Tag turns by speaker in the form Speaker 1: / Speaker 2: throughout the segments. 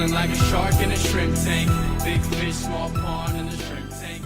Speaker 1: Swimming like a shark in a shrimp tank. Big fish, small pond in the shrimp tank.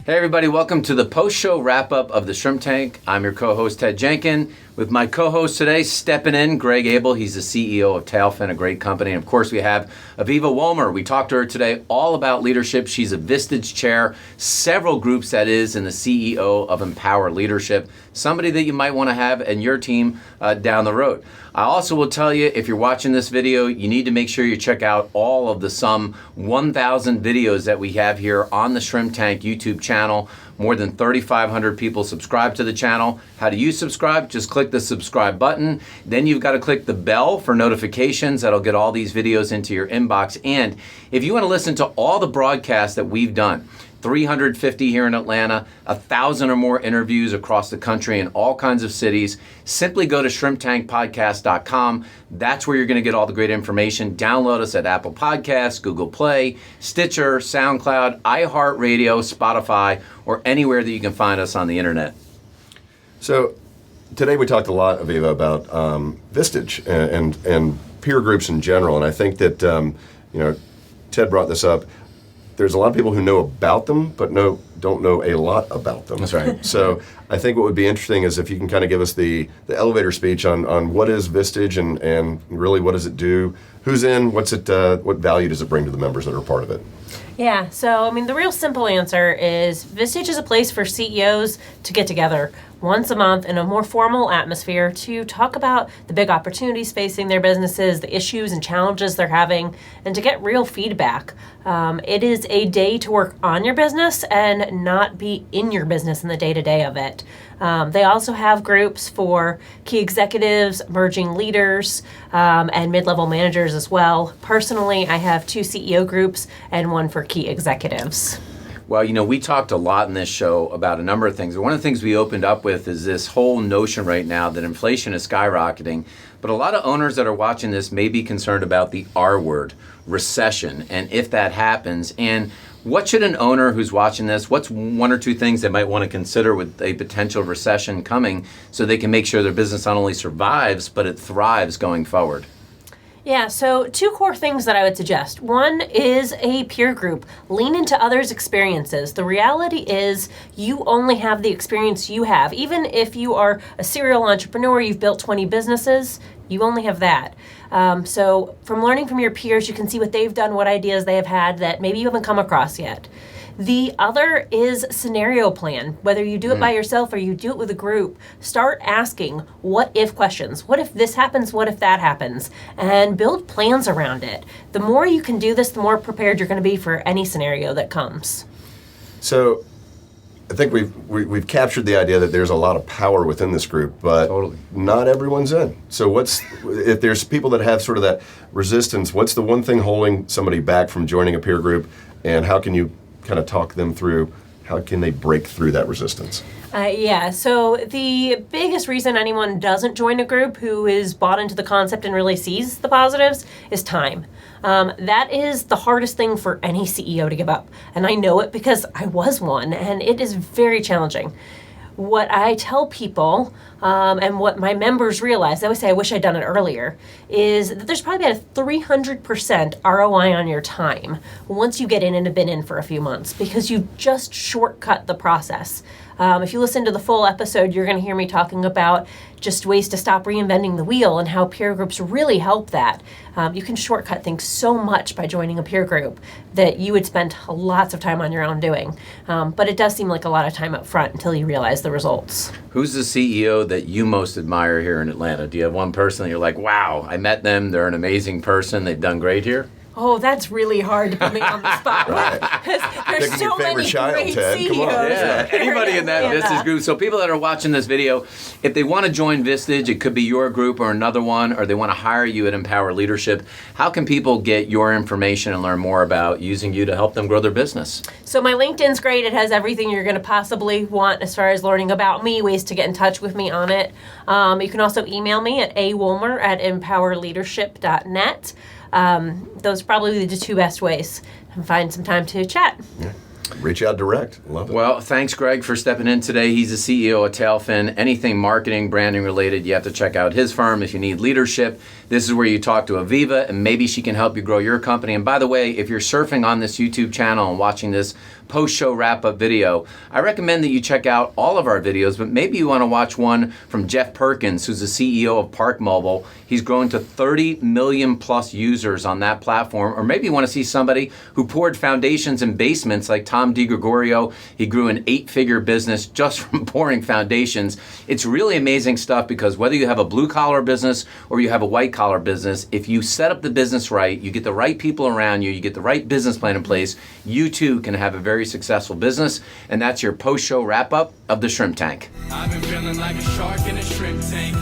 Speaker 2: Hey everybody, welcome to the post-show wrap-up of the Shrimp Tank. I'm your co-host Ted Jenkin. With my co-host today, stepping in, Greg Abel. He's the CEO of Tailfin, a great company. And of course, we have Aviva Wolmer. We talked to her today all about leadership. She's a Vistage Chair, several groups that is, and the CEO of Empower Leadership. Somebody that you might want to have in your team down the road. I also will tell you, if you're watching this video, you need to make sure you check out all of the some 1,000 videos that we have here on the Shrimp Tank YouTube channel. More than 3,500 people subscribe to the channel. How do you subscribe? Just click the subscribe button. Then you've got to click the bell for notifications. That'll get all these videos into your inbox. And if you want to listen to all the broadcasts that we've done, 350 here in Atlanta, 1,000 or more interviews across the country in all kinds of cities, simply go to shrimptankpodcast.com. That's where you're going to get all the great information. Download us at Apple Podcasts, Google Play, Stitcher, SoundCloud, iHeartRadio, Spotify, or anywhere that you can find us on the internet.
Speaker 3: So today we talked a lot, Aviva, about Vistage and peer groups in general. And I think that, Ted brought this up. There's a lot of people who know about them, but don't know a lot about them.
Speaker 2: That's right.
Speaker 3: So I think what would be interesting is if you can kind of give us the elevator speech on what is Vistage and really what does it do, who's in, what value does it bring to the members that are part of it?
Speaker 4: Yeah, so the real simple answer is Vistage is a place for CEOs to get together once a month in a more formal atmosphere to talk about the big opportunities facing their businesses, the issues and challenges they're having, and to get real feedback. It is a day to work on your business and not be in your business in the day-to-day of it. They also have groups for key executives, emerging leaders, and mid-level managers as well. Personally, I have 2 CEO groups and 1 for key executives.
Speaker 2: Well, we talked a lot in this show about a number of things. One of the things we opened up with is this whole notion right now that inflation is skyrocketing, but a lot of owners that are watching this may be concerned about the R word, recession, and if that happens. And what should an owner who's watching this, what's 1 or 2 things they might want to consider with a potential recession coming so they can make sure their business not only survives, but it thrives going forward?
Speaker 4: Yeah, so 2 core things that I would suggest. 1 is a peer group. Lean into others' experiences. The reality is you only have the experience you have. Even if you are a serial entrepreneur, you've built 20 businesses, you only have that. So from learning from your peers, you can see what they've done, what ideas they have had that maybe you haven't come across yet. The other is scenario plan. Whether you do it by yourself or you do it with a group, start asking what if questions. What if this happens? What if that happens? And build plans around it. The more you can do this, the more prepared you're going to be for any scenario that comes.
Speaker 3: So I think we've captured the idea that there's a lot of power within this group, but
Speaker 2: Totally.
Speaker 3: Not everyone's in. So if there's people that have sort of that resistance, what's the one thing holding somebody back from joining a peer group, and how can you kind of talk them through how can they break through that resistance?
Speaker 4: So the biggest reason anyone doesn't join a group who is bought into the concept and really sees the positives is time. That is the hardest thing for any CEO to give up. And I know it because I was one, and it is very challenging. What I tell people, and what my members realize, I always say I wish I'd done it earlier, is that there's probably about a 300% ROI on your time once you get in and have been in for a few months, because you just shortcut the process. If you listen to the full episode, you're going to hear me talking about just ways to stop reinventing the wheel and how peer groups really help that. You can shortcut things so much by joining a peer group that you would spend lots of time on your own doing. But it does seem like a lot of time up front until you realize the results.
Speaker 2: Who's the CEO that you most admire here in Atlanta? Do you have one person that you're like, wow, I met them, they're an amazing person, they've done great here?
Speaker 4: Oh, that's really hard to put me on the spot.
Speaker 3: Right.
Speaker 4: There's
Speaker 3: Picking
Speaker 4: so
Speaker 3: your favorite
Speaker 4: many
Speaker 3: child,
Speaker 4: great
Speaker 3: Ted.
Speaker 4: CEOs.
Speaker 3: Come on.
Speaker 2: Yeah, anybody in that
Speaker 4: Yeah.
Speaker 2: Vistage group. So people that are watching this video, if they want to join Vistage, it could be your group or another one, or they want to hire you at Empower Leadership, how can people get your information and learn more about using you to help them grow their business?
Speaker 4: So my LinkedIn's great. It has everything you're going to possibly want as far as learning about me, ways to get in touch with me on it. You can also email me at awolmer@empowerleadership.net. Those are probably the 2 best ways, and find some time to chat.
Speaker 3: Yeah. Reach out direct. Love it.
Speaker 2: Well, thanks, Greg, for stepping in today. He's the CEO of Tailfin. Anything marketing, branding related, you have to check out his firm. If you need leadership, this is where you talk to Aviva, and maybe she can help you grow your company. And by the way, if you're surfing on this YouTube channel and watching this post-show wrap-up video, I recommend that you check out all of our videos, but maybe you want to watch one from Jeff Perkins, who's the CEO of Park Mobile. He's grown to 30 million plus users on that platform. Or maybe you want to see somebody who poured foundations in basements like Tom DiGregorio. He grew an 8-figure business just from pouring foundations. It's really amazing stuff, because whether you have a blue-collar business or you have a white-collar business, if you set up the business right, you get the right people around you, you get the right business plan in place, you too can have a very successful business. And that's your post-show wrap-up of the Shrimp Tank.
Speaker 1: I've been feeling like a shark in a shrimp tank.